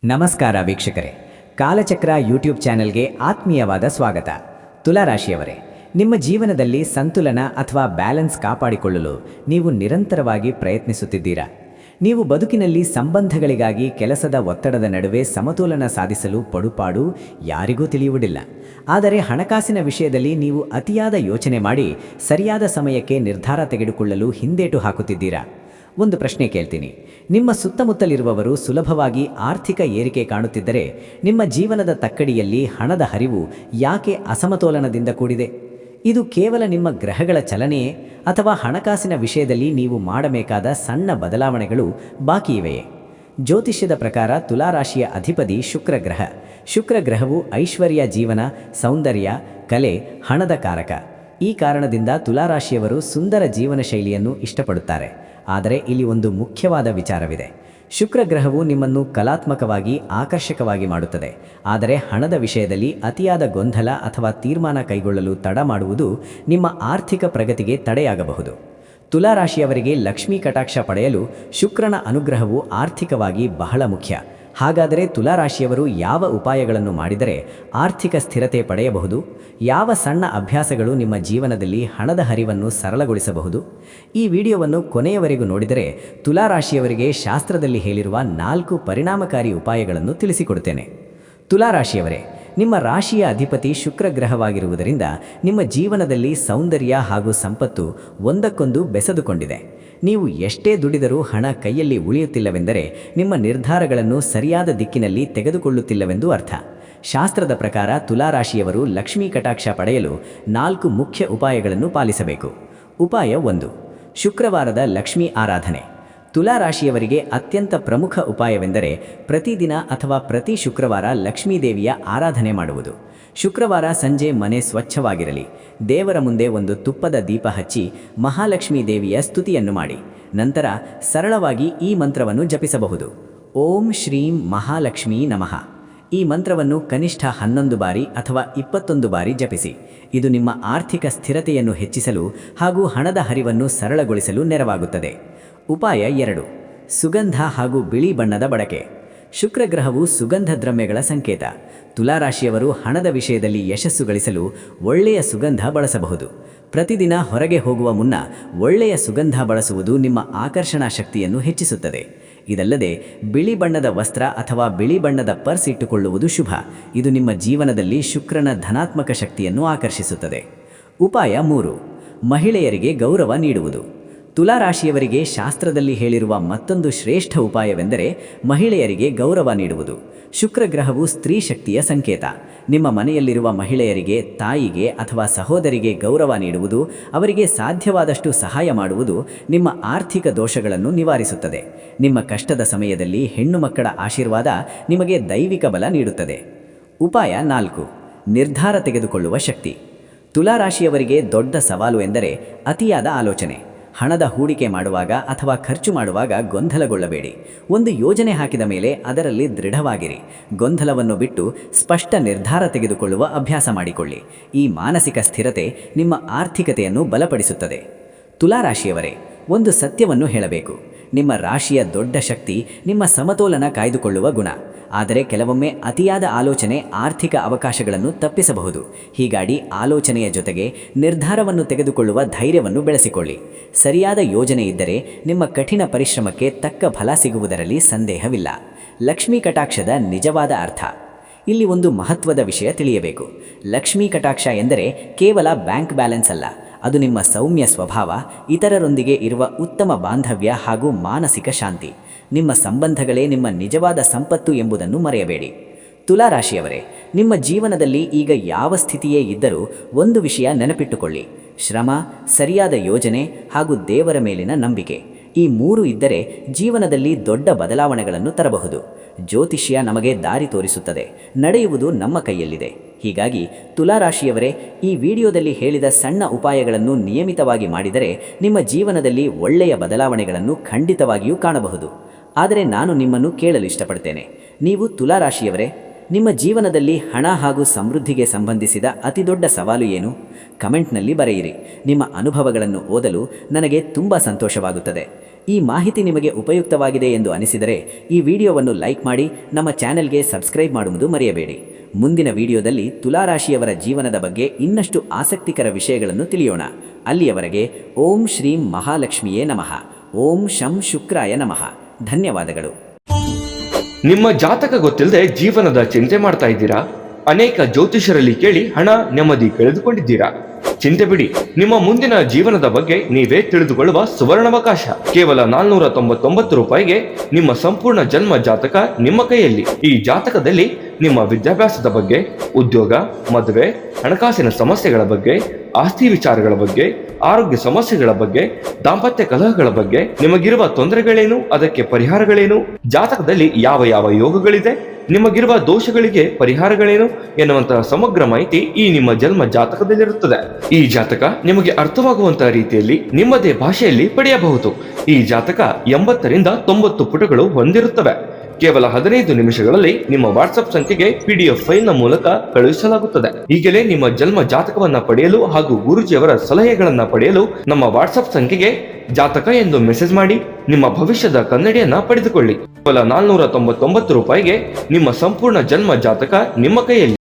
ನಮಸ್ಕಾರ ವೀಕ್ಷಕರೇ, ಕಾಲಚಕ್ರ ಯೂಟ್ಯೂಬ್ ಚಾನೆಲ್ಗೆ ಆತ್ಮೀಯವಾದ ಸ್ವಾಗತ. ತುಲಾರಾಶಿಯವರೇ, ನಿಮ್ಮ ಜೀವನದಲ್ಲಿ ಸಂತುಲನ ಅಥವಾ ಬ್ಯಾಲೆನ್ಸ್ ಕಾಪಾಡಿಕೊಳ್ಳಲು ನೀವು ನಿರಂತರವಾಗಿ ಪ್ರಯತ್ನಿಸುತ್ತಿದ್ದೀರಾ. ನೀವು ಬದುಕಿನಲ್ಲಿ ಸಂಬಂಧಗಳಿಗಾಗಿ ಕೆಲಸದ ಒತ್ತಡದ ನಡುವೆ ಸಮತೋಲನ ಸಾಧಿಸಲು ಪಡುಪಾಡು ಯಾರಿಗೂ ತಿಳಿಯುವುದಿಲ್ಲ. ಆದರೆ ಹಣಕಾಸಿನ ವಿಷಯದಲ್ಲಿ ನೀವು ಅತಿಯಾದ ಯೋಚನೆ ಮಾಡಿ ಸರಿಯಾದ ಸಮಯಕ್ಕೆ ನಿರ್ಧಾರ ತೆಗೆದುಕೊಳ್ಳಲು ಹಿಂದೇಟು ಹಾಕುತ್ತಿದ್ದೀರಾ. ಒಂದು ಪ್ರಶ್ನೆ ಕೇಳ್ತೀನಿ, ನಿಮ್ಮ ಸುತ್ತಮುತ್ತಲಿರುವವರು ಸುಲಭವಾಗಿ ಆರ್ಥಿಕ ಏರಿಕೆ ಕಾಣುತ್ತಿದ್ದರೆ ನಿಮ್ಮ ಜೀವನದ ತಕ್ಕಡಿಯಲ್ಲಿ ಹಣದ ಹರಿವು ಯಾಕೆ ಅಸಮತೋಲನದಿಂದ ಕೂಡಿದೆ? ಇದು ಕೇವಲ ನಿಮ್ಮ ಗ್ರಹಗಳ ಚಲನೆಯೇ ಅಥವಾ ಹಣಕಾಸಿನ ವಿಷಯದಲ್ಲಿ ನೀವು ಮಾಡಬೇಕಾದ ಸಣ್ಣ ಬದಲಾವಣೆಗಳು ಬಾಕಿ ಇವೆಯೇ? ಜ್ಯೋತಿಷ್ಯದ ಪ್ರಕಾರ ತುಲಾರಾಶಿಯ ಅಧಿಪತಿ ಶುಕ್ರ ಗ್ರಹ. ಶುಕ್ರ ಗ್ರಹವು ಐಶ್ವರ್ಯ, ಜೀವನ, ಸೌಂದರ್ಯ, ಕಲೆ, ಹಣದ ಕಾರಕ. ಈ ಕಾರಣದಿಂದ ತುಲಾರಾಶಿಯವರು ಸುಂದರ ಜೀವನ ಶೈಲಿಯನ್ನು ಇಷ್ಟಪಡುತ್ತಾರೆ. ಆದರೆ ಇಲ್ಲಿ ಒಂದು ಮುಖ್ಯವಾದ ವಿಚಾರವಿದೆ. ಶುಕ್ರ ಗ್ರಹವು ನಿಮ್ಮನ್ನು ಕಲಾತ್ಮಕವಾಗಿ, ಆಕರ್ಷಕವಾಗಿ ಮಾಡುತ್ತದೆ. ಆದರೆ ಹಣದ ವಿಷಯದಲ್ಲಿ ಅತಿಯಾದ ಗೊಂದಲ ಅಥವಾ ತೀರ್ಮಾನ ಕೈಗೊಳ್ಳಲು ತಡ ಮಾಡುವುದು ನಿಮ್ಮ ಆರ್ಥಿಕ ಪ್ರಗತಿಗೆ ತಡೆಯಾಗಬಹುದು. ತುಲಾರಾಶಿಯವರಿಗೆ ಲಕ್ಷ್ಮೀ ಕಟಾಕ್ಷ ಪಡೆಯಲು ಶುಕ್ರನ ಅನುಗ್ರಹವು ಆರ್ಥಿಕವಾಗಿ ಬಹಳ ಮುಖ್ಯ. ಹಾಗಾದರೆ ತುಲಾರಾಶಿಯವರು ಯಾವ ಉಪಾಯಗಳನ್ನು ಮಾಡಿದರೆ ಆರ್ಥಿಕ ಸ್ಥಿರತೆ ಪಡೆಯಬಹುದು? ಯಾವ ಸಣ್ಣ ಅಭ್ಯಾಸಗಳು ನಿಮ್ಮ ಜೀವನದಲ್ಲಿ ಹಣದ ಹರಿವನ್ನು ಸರಳಗೊಳಿಸಬಹುದು? ಈ ವಿಡಿಯೋವನ್ನು ಕೊನೆಯವರೆಗೂ ನೋಡಿದರೆ ತುಲಾರಾಶಿಯವರಿಗೆ ಶಾಸ್ತ್ರದಲ್ಲಿ ಹೇಳಿರುವ 4 ಪರಿಣಾಮಕಾರಿ ಉಪಾಯಗಳನ್ನು ತಿಳಿಸಿಕೊಡುತ್ತೇನೆ. ತುಲಾರಾಶಿಯವರೇ, ನಿಮ್ಮ ರಾಶಿಯ ಅಧಿಪತಿ ಶುಕ್ರ ಗ್ರಹವಾಗಿರುವುದರಿಂದ ನಿಮ್ಮ ಜೀವನದಲ್ಲಿ ಸೌಂದರ್ಯ ಹಾಗೂ ಸಂಪತ್ತು ಒಂದಕ್ಕೊಂದು ಬೆಸೆದುಕೊಂಡಿದೆ. ನೀವು ಎಷ್ಟೇ ದುಡಿದರೂ ಹಣ ಕೈಯಲ್ಲಿ ಉಳಿಯುತ್ತಿಲ್ಲವೆಂದರೆ ನಿಮ್ಮ ನಿರ್ಧಾರಗಳನ್ನು ಸರಿಯಾದ ದಿಕ್ಕಿನಲ್ಲಿ ತೆಗೆದುಕೊಳ್ಳುತ್ತಿಲ್ಲವೆಂದು ಅರ್ಥ. ಶಾಸ್ತ್ರದ ಪ್ರಕಾರ ತುಲಾರಾಶಿಯವರು ಲಕ್ಷ್ಮೀ ಕಟಾಕ್ಷ ಪಡೆಯಲು 4 ಮುಖ್ಯ ಉಪಾಯಗಳನ್ನು ಪಾಲಿಸಬೇಕು. ಉಪಾಯ 1, ಶುಕ್ರವಾರದ ಲಕ್ಷ್ಮೀ ಆರಾಧನೆ. ತುಲಾರಾಶಿಯವರಿಗೆ ಅತ್ಯಂತ ಪ್ರಮುಖ ಉಪಾಯವೆಂದರೆ ಪ್ರತಿದಿನ ಅಥವಾ ಪ್ರತಿ ಶುಕ್ರವಾರ ಲಕ್ಷ್ಮೀದೇವಿಯ ಆರಾಧನೆ ಮಾಡುವುದು. ಶುಕ್ರವಾರ ಸಂಜೆ ಮನೆ ಸ್ವಚ್ಛವಾಗಿರಲಿ, ದೇವರ ಮುಂದೆ ಒಂದು ತುಪ್ಪದ ದೀಪ ಹಚ್ಚಿ ಮಹಾಲಕ್ಷ್ಮೀ ದೇವಿಯ ಸ್ತುತಿಯನ್ನು ಮಾಡಿ. ನಂತರ ಸರಳವಾಗಿ ಈ ಮಂತ್ರವನ್ನು ಜಪಿಸಬಹುದು. ಓಂ ಶ್ರೀಂ ಮಹಾಲಕ್ಷ್ಮೀ ನಮಃ. ಈ ಮಂತ್ರವನ್ನು ಕನಿಷ್ಠ 11 ಬಾರಿ ಅಥವಾ 21 ಬಾರಿ ಜಪಿಸಿ. ಇದು ನಿಮ್ಮ ಆರ್ಥಿಕ ಸ್ಥಿರತೆಯನ್ನು ಹೆಚ್ಚಿಸಲು ಹಾಗೂ ಹಣದ ಹರಿವನ್ನು ಸರಳಗೊಳಿಸಲು ನೆರವಾಗುತ್ತದೆ. ಉಪಾಯ 2, ಸುಗಂಧ ಹಾಗೂ ಬಿಳಿ ಬಣ್ಣದ ಬಳಕೆ. ಶುಕ್ರ ಗ್ರಹವು ಸುಗಂಧ ದ್ರವ್ಯಗಳ ಸಂಕೇತ. ತುಲಾರಾಶಿಯವರು ಹಣದ ವಿಷಯದಲ್ಲಿ ಯಶಸ್ಸು ಗಳಿಸಲು ಒಳ್ಳೆಯ ಸುಗಂಧ ಬಳಸಬಹುದು. ಪ್ರತಿದಿನ ಹೊರಗೆ ಹೋಗುವ ಮುನ್ನ ಒಳ್ಳೆಯ ಸುಗಂಧ ಬಳಸುವುದು ನಿಮ್ಮ ಆಕರ್ಷಣಾ ಶಕ್ತಿಯನ್ನು ಹೆಚ್ಚಿಸುತ್ತದೆ. ಇದಲ್ಲದೆ ಬಿಳಿ ಬಣ್ಣದ ವಸ್ತ್ರ ಅಥವಾ ಬಿಳಿ ಬಣ್ಣದ ಪರ್ಸ್ ಇಟ್ಟುಕೊಳ್ಳುವುದು ಶುಭ. ಇದು ನಿಮ್ಮ ಜೀವನದಲ್ಲಿ ಶುಕ್ರನ ಧನಾತ್ಮಕ ಶಕ್ತಿಯನ್ನು ಆಕರ್ಷಿಸುತ್ತದೆ. ಉಪಾಯ 3, ಮಹಿಳೆಯರಿಗೆ ಗೌರವ ನೀಡುವುದು. ತುಲಾರಾಶಿಯವರಿಗೆ ಶಾಸ್ತ್ರದಲ್ಲಿ ಹೇಳಿರುವ ಮತ್ತೊಂದು ಶ್ರೇಷ್ಠ ಉಪಾಯವೆಂದರೆ ಮಹಿಳೆಯರಿಗೆ ಗೌರವ ನೀಡುವುದು. ಶುಕ್ರ ಗ್ರಹವು ಸ್ತ್ರೀ ಶಕ್ತಿಯ ಸಂಕೇತ. ನಿಮ್ಮ ಮನೆಯಲ್ಲಿರುವ ಮಹಿಳೆಯರಿಗೆ, ತಾಯಿಗೆ ಅಥವಾ ಸಹೋದರಿಗೆ ಗೌರವ ನೀಡುವುದು, ಅವರಿಗೆ ಸಾಧ್ಯವಾದಷ್ಟು ಸಹಾಯ ಮಾಡುವುದು ನಿಮ್ಮ ಆರ್ಥಿಕ ದೋಷಗಳನ್ನು ನಿವಾರಿಸುತ್ತದೆ. ನಿಮ್ಮ ಕಷ್ಟದ ಸಮಯದಲ್ಲಿ ಹೆಣ್ಣು ಮಕ್ಕಳ ಆಶೀರ್ವಾದ ನಿಮಗೆ ದೈವಿಕ ಬಲ ನೀಡುತ್ತದೆ. ಉಪಾಯ 4, ನಿರ್ಧಾರ ತೆಗೆದುಕೊಳ್ಳುವ ಶಕ್ತಿ. ತುಲಾರಾಶಿಯವರಿಗೆ ದೊಡ್ಡ ಸವಾಲು ಎಂದರೆ ಅತಿಯಾದ ಆಲೋಚನೆ. ಹಣದ ಹೂಡಿಕೆ ಮಾಡುವಾಗ ಅಥವಾ ಖರ್ಚು ಮಾಡುವಾಗ ಗೊಂದಲಗೊಳ್ಳಬೇಡಿ. ಒಂದು ಯೋಜನೆ ಹಾಕಿದ ಮೇಲೆ ಅದರಲ್ಲಿ ದೃಢವಾಗಿರಿ. ಗೊಂದಲವನ್ನು ಬಿಟ್ಟು ಸ್ಪಷ್ಟ ನಿರ್ಧಾರ ತೆಗೆದುಕೊಳ್ಳುವ ಅಭ್ಯಾಸ ಮಾಡಿಕೊಳ್ಳಿ. ಈ ಮಾನಸಿಕ ಸ್ಥಿರತೆ ನಿಮ್ಮ ಆರ್ಥಿಕತೆಯನ್ನು ಬಲಪಡಿಸುತ್ತದೆ. ತುಲಾರಾಶಿಯವರೇ, ಒಂದು ಸತ್ಯವನ್ನು ಹೇಳಬೇಕು. ನಿಮ್ಮ ರಾಶಿಯ ದೊಡ್ಡ ಶಕ್ತಿ ನಿಮ್ಮ ಸಮತೋಲನ ಕಾಯ್ದುಕೊಳ್ಳುವ ಗುಣ. ಆದರೆ ಕೆಲವೊಮ್ಮೆ ಅತಿಯಾದ ಆಲೋಚನೆ ಆರ್ಥಿಕ ಅವಕಾಶಗಳನ್ನು ತಪ್ಪಿಸಬಹುದು. ಹೀಗಾಗಿ ಆಲೋಚನೆಯ ಜೊತೆಗೆ ನಿರ್ಧಾರವನ್ನು ತೆಗೆದುಕೊಳ್ಳುವ ಧೈರ್ಯವನ್ನು ಬೆಳೆಸಿಕೊಳ್ಳಿ. ಸರಿಯಾದ ಯೋಜನೆ ಇದ್ದರೆ ನಿಮ್ಮ ಕಠಿಣ ಪರಿಶ್ರಮಕ್ಕೆ ತಕ್ಕ ಫಲ ಸಿಗುವುದರಲ್ಲಿ ಸಂದೇಹವಿಲ್ಲ. ಲಕ್ಷ್ಮೀ ಕಟಾಕ್ಷದ ನಿಜವಾದ ಅರ್ಥ. ಇಲ್ಲಿ ಒಂದು ಮಹತ್ವದ ವಿಷಯ ತಿಳಿಯಬೇಕು. ಲಕ್ಷ್ಮೀ ಕಟಾಕ್ಷ ಎಂದರೆ ಕೇವಲ ಬ್ಯಾಂಕ್ ಬ್ಯಾಲೆನ್ಸ್ ಅಲ್ಲ. ಅದು ನಿಮ್ಮ ಸೌಮ್ಯ ಸ್ವಭಾವ, ಇತರರೊಂದಿಗೆ ಇರುವ ಉತ್ತಮ ಬಾಂಧವ್ಯ ಹಾಗೂ ಮಾನಸಿಕ ಶಾಂತಿ. ನಿಮ್ಮ ಸಂಬಂಧಗಳೇ ನಿಮ್ಮ ನಿಜವಾದ ಸಂಪತ್ತು ಎಂಬುದನ್ನು ಮರೆಯಬೇಡಿ. ತುಲಾರಾಶಿಯವರೇ, ನಿಮ್ಮ ಜೀವನದಲ್ಲಿ ಈಗ ಯಾವ ಸ್ಥಿತಿಯೇ ಇದ್ದರೂ ಒಂದು ವಿಷಯ ನೆನಪಿಟ್ಟುಕೊಳ್ಳಿ: ಶ್ರಮ, ಸರಿಯಾದ ಯೋಜನೆ ಹಾಗೂ ದೇವರ ಮೇಲಿನ ನಂಬಿಕೆ. ಈ 3 ಇದ್ದರೆ ಜೀವನದಲ್ಲಿ ದೊಡ್ಡ ಬದಲಾವಣೆಗಳನ್ನು ತರಬಹುದು. ಜ್ಯೋತಿಷ್ಯ ನಮಗೆ ದಾರಿ ತೋರಿಸುತ್ತದೆ, ನಡೆಯುವುದು ನಮ್ಮ ಕೈಯಲ್ಲಿದೆ. ಹೀಗಾಗಿ ತುಲಾರಾಶಿಯವರೇ, ಈ ವಿಡಿಯೋದಲ್ಲಿ ಹೇಳಿದ ಸಣ್ಣ ಉಪಾಯಗಳನ್ನು ನಿಯಮಿತವಾಗಿ ಮಾಡಿದರೆ ನಿಮ್ಮ ಜೀವನದಲ್ಲಿ ಒಳ್ಳೆಯ ಬದಲಾವಣೆಗಳನ್ನು ಖಂಡಿತವಾಗಿಯೂ ಕಾಣಬಹುದು. ಆದರೆ ನಾನು ನಿಮ್ಮನ್ನು ಕೇಳಲು ಇಷ್ಟಪಡ್ತೇನೆ, ನೀವು ತುಲಾರಾಶಿಯವರೇ, ನಿಮ್ಮ ಜೀವನದಲ್ಲಿ ಹಣ ಹಾಗೂ ಸಮೃದ್ಧಿಗೆ ಸಂಬಂಧಿಸಿದ ಅತಿದೊಡ್ಡ ಸವಾಲು ಏನು? ಕಮೆಂಟ್ನಲ್ಲಿ ಬರೆಯಿರಿ. ನಿಮ್ಮ ಅನುಭವಗಳನ್ನು ಓದಲು ನನಗೆ ತುಂಬ ಸಂತೋಷವಾಗುತ್ತದೆ. ಈ ಮಾಹಿತಿ ನಿಮಗೆ ಉಪಯುಕ್ತವಾಗಿದೆ ಎಂದು ಅನಿಸಿದರೆ ಈ ವಿಡಿಯೋವನ್ನು ಲೈಕ್ ಮಾಡಿ, ನಮ್ಮ ಚಾನೆಲ್ಗೆ ಸಬ್ಸ್ಕ್ರೈಬ್ ಮಾಡುವುದು ಮರೆಯಬೇಡಿ. ಮುಂದಿನ ವಿಡಿಯೋದಲ್ಲಿ ತುಲಾರಾಶಿಯವರ ಜೀವನದ ಬಗ್ಗೆ ಇನ್ನಷ್ಟು ಆಸಕ್ತಿಕರ ವಿಷಯಗಳನ್ನು ತಿಳಿಯೋಣ. ಅಲ್ಲಿಯವರೆಗೆ ಓಂ ಶ್ರೀಂ ಮಹಾಲಕ್ಷ್ಮಿಯೇ ನಮಃ, ಓಂ ಶಂ ಶುಕ್ರಾಯ ನಮಃ. ಧನ್ಯವಾದಗಳು. ನಿಮ್ಮ ಜಾತಕ ಗೊತ್ತಿಲ್ಲದೆ ಜೀವನದ ಚಿಂತೆ ಮಾಡ್ತಾ ಇದ್ದೀರಾ? ಅನೇಕ ಜ್ಯೋತಿಷರಲ್ಲಿ ಕೇಳಿ ಹಣ ನೆಮ್ಮದಿ ಕಳೆದುಕೊಂಡಿದ್ದೀರಾ? ಚಿಂತೆ ಬಿಡಿ, ನಿಮ್ಮ ಮುಂದಿನ ಜೀವನದ ಬಗ್ಗೆ ನೀವೇ ತಿಳಿದುಕೊಳ್ಳುವ ಸುವರ್ಣಾವಕಾಶ. ಕೇವಲ 499 ರೂಪಾಯಿಗೆ ನಿಮ್ಮ ಸಂಪೂರ್ಣ ಜನ್ಮ ಜಾತಕ ನಿಮ್ಮ ಕೈಯಲ್ಲಿ. ಈ ಜಾತಕದಲ್ಲಿ ನಿಮ್ಮ ವಿದ್ಯಾಭ್ಯಾಸದ ಬಗ್ಗೆ, ಉದ್ಯೋಗ, ಮದುವೆ, ಹಣಕಾಸಿನ ಸಮಸ್ಯೆಗಳ ಬಗ್ಗೆ, ಆಸ್ತಿ ವಿಚಾರಗಳ ಬಗ್ಗೆ, ಆರೋಗ್ಯ ಸಮಸ್ಯೆಗಳ ಬಗ್ಗೆ, ದಾಂಪತ್ಯ ಕಲಹಗಳ ಬಗ್ಗೆ, ನಿಮಗಿರುವ ತೊಂದರೆಗಳೇನು, ಅದಕ್ಕೆ ಪರಿಹಾರಗಳೇನು, ಜಾತಕದಲ್ಲಿ ಯಾವ ಯಾವ ಯೋಗಗಳಿದೆ, ನಿಮಗಿರುವ ದೋಷಗಳಿಗೆ ಪರಿಹಾರಗಳೇನು ಎನ್ನುವಂತಹ ಸಮಗ್ರ ಮಾಹಿತಿ ಈ ನಿಮ್ಮ ಜನ್ಮ ಜಾತಕದಲ್ಲಿರುತ್ತದೆ. ಈ ಜಾತಕ ನಿಮಗೆ ಅರ್ಥವಾಗುವಂತಹ ರೀತಿಯಲ್ಲಿ ನಿಮ್ಮದೇ ಭಾಷೆಯಲ್ಲಿ ಪಡೆಯಬಹುದು. ಈ ಜಾತಕ 80ರಿಂದ 90 ಪುಟಗಳು ಹೊಂದಿರುತ್ತವೆ. ಕೇವಲ 15 ನಿಮಿಷಗಳಲ್ಲಿ ನಿಮ್ಮ ವಾಟ್ಸ್ಆಪ್ ಸಂಖ್ಯೆಗೆ PDF ಫೈಲ್ನ ಮೂಲಕ ಕಳುಹಿಸಲಾಗುತ್ತದೆ. ಈಗಲೇ ನಿಮ್ಮ ಜನ್ಮ ಜಾತಕವನ್ನ ಪಡೆಯಲು ಹಾಗೂ ಗುರುಜಿಯವರ ಸಲಹೆಗಳನ್ನ ಪಡೆಯಲು ನಮ್ಮ ವಾಟ್ಸ್ಆಪ್ ಸಂಖ್ಯೆಗೆ ಜಾತಕ ಎಂದು ಮೆಸೇಜ್ ಮಾಡಿ ನಿಮ್ಮ ಭವಿಷ್ಯದ ಕನ್ನಡಿಯನ್ನ ಪಡೆದುಕೊಳ್ಳಿ. ಕೇವಲ 499 ರೂಪಾಯಿಗೆ ನಿಮ್ಮ ಸಂಪೂರ್ಣ ಜನ್ಮ ಜಾತಕ ನಿಮ್ಮ ಕೈಯಲ್ಲಿ.